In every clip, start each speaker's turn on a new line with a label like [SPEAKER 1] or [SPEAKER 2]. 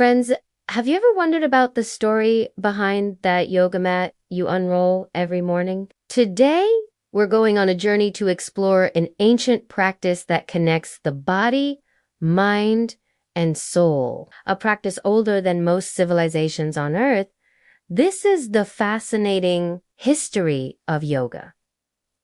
[SPEAKER 1] Friends, have you ever wondered about the story behind that yoga mat you unroll every morning? Today, we're going on a journey to explore an ancient practice that connects the body, mind, and soul, a practice older than most civilizations on Earth. This is the fascinating history of yoga.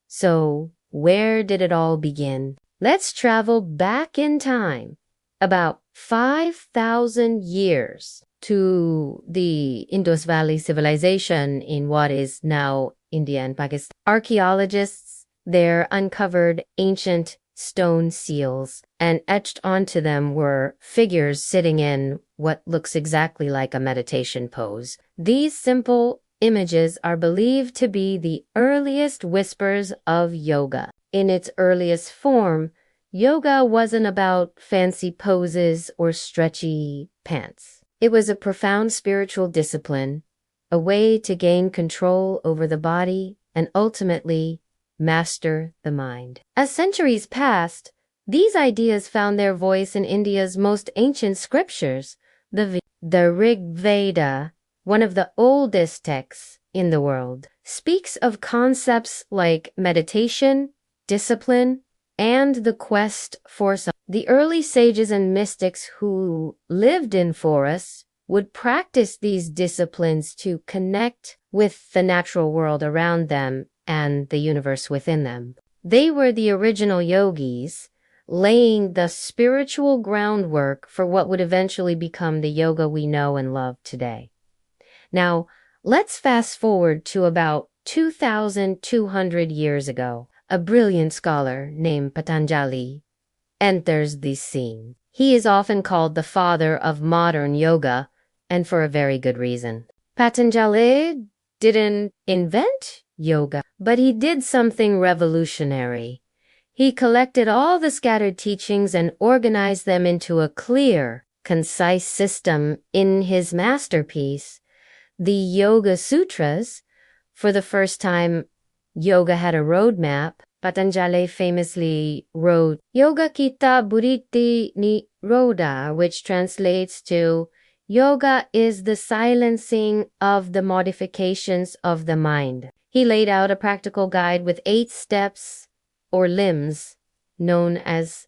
[SPEAKER 1] So, where did it all begin? Let's travel back in time, about 5,000 years, to the Indus Valley Civilization in what is now India and Pakistan. Archaeologists there uncovered ancient stone seals, and etched onto them were figures sitting in what looks exactly like a meditation pose. These simple images are believed to be the earliest whispers of yoga. In its earliest form, yoga wasn't about fancy poses or stretchy pants. It was a profound spiritual discipline, a way to gain control over the body and ultimately master the mind. As centuries passed, these ideas found their voice in India's most ancient scriptures. The Rig Veda, one of the oldest texts in the world, speaks of concepts like meditation, discipline, and the quest for something. The early sages and mystics who lived in forests would practice these disciplines to connect with the natural world around them and the universe within them. They were the original yogis, laying the spiritual groundwork for what would eventually become the yoga we know and love today. Now, let's fast forward to about 2,200 years ago. A brilliant scholar named Patanjali enters the scene. He is often called the father of modern yoga, and for a very good reason. Patanjali didn't invent yoga, but he did something revolutionary. He collected all the scattered teachings and organized them into a clear, concise system in his masterpiece, the Yoga Sutras. For the first time, yoga had a roadmap. Patanjali famously wrote Yoga Kita Buriti Ni Roda, which translates to Yoga is the silencing of the modifications of the mind. He laid out a practical guide with 8 steps or limbs known as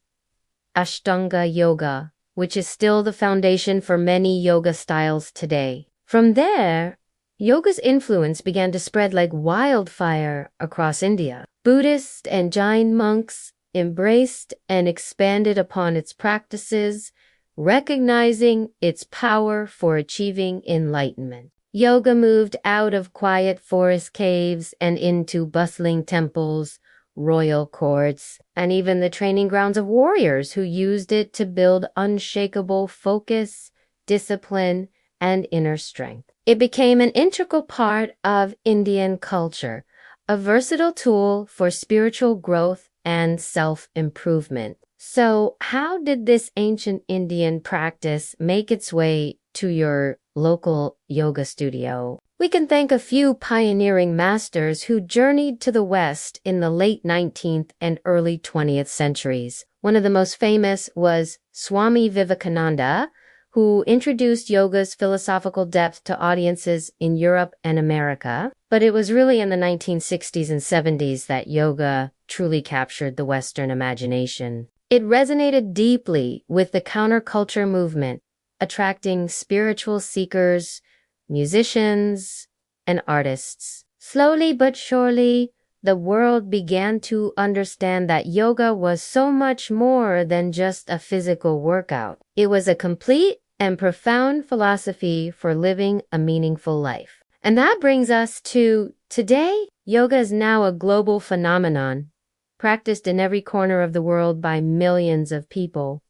[SPEAKER 1] Ashtanga Yoga, which is still the foundation for many yoga styles today. From there, yoga's influence began to spread like wildfire across India. Buddhist and Jain monks embraced and expanded upon its practices, recognizing its power for achieving enlightenment. Yoga moved out of quiet forest caves and into bustling temples, royal courts, and even the training grounds of warriors who used it to build unshakable focus, discipline, and inner strength. It became an integral part of Indian culture, a versatile tool for spiritual growth and self-improvement. So, how did this ancient Indian practice make its way to your local yoga studio? We can thank a few pioneering masters who journeyed to the West in the late 19th and early 20th centuries. One of the most famous was Swami Vivekananda, who introduced yoga's philosophical depth to audiences in Europe and America. But it was really in the 1960s and 70s that yoga truly captured the Western imagination. It resonated deeply with the counterculture movement, attracting spiritual seekers, musicians, and artists. Slowly but surely, the world began to understand that yoga was so much more than just a physical workout. It was a complete and profound philosophy for living a meaningful life. And that brings us to today. Yoga is now a global phenomenon, practiced in every corner of the world by millions of people,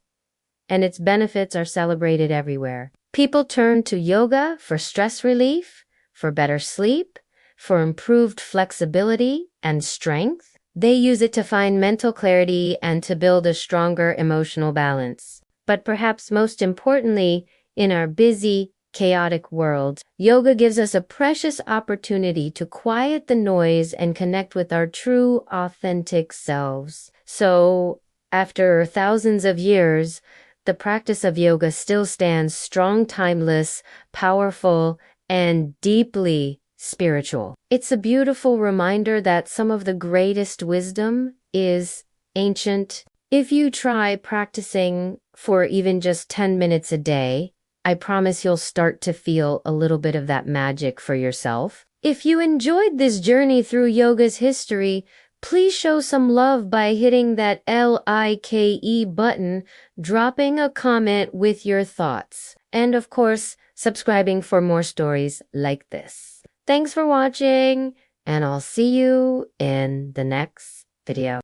[SPEAKER 1] and its benefits are celebrated everywhere. People turn to yoga for stress relief, for better sleep, for improved flexibility and strength. They use it to find mental clarity and to build a stronger emotional balance. But perhaps most importantly, in our busy, chaotic world, yoga gives us a precious opportunity to quiet the noise and connect with our true, authentic selves. So, after thousands of years, the practice of yoga still stands strong, timeless, powerful, and deeply spiritual. It's a beautiful reminder that some of the greatest wisdom is ancient. If you try practicing for even just 10 minutes a day, I promise you'll start to feel a little bit of that magic for yourself. If you enjoyed this journey through yoga's history, please show some love by hitting that like button, dropping a comment with your thoughts, and of course, subscribing for more stories like this. Thanks for watching, and I'll see you in the next video.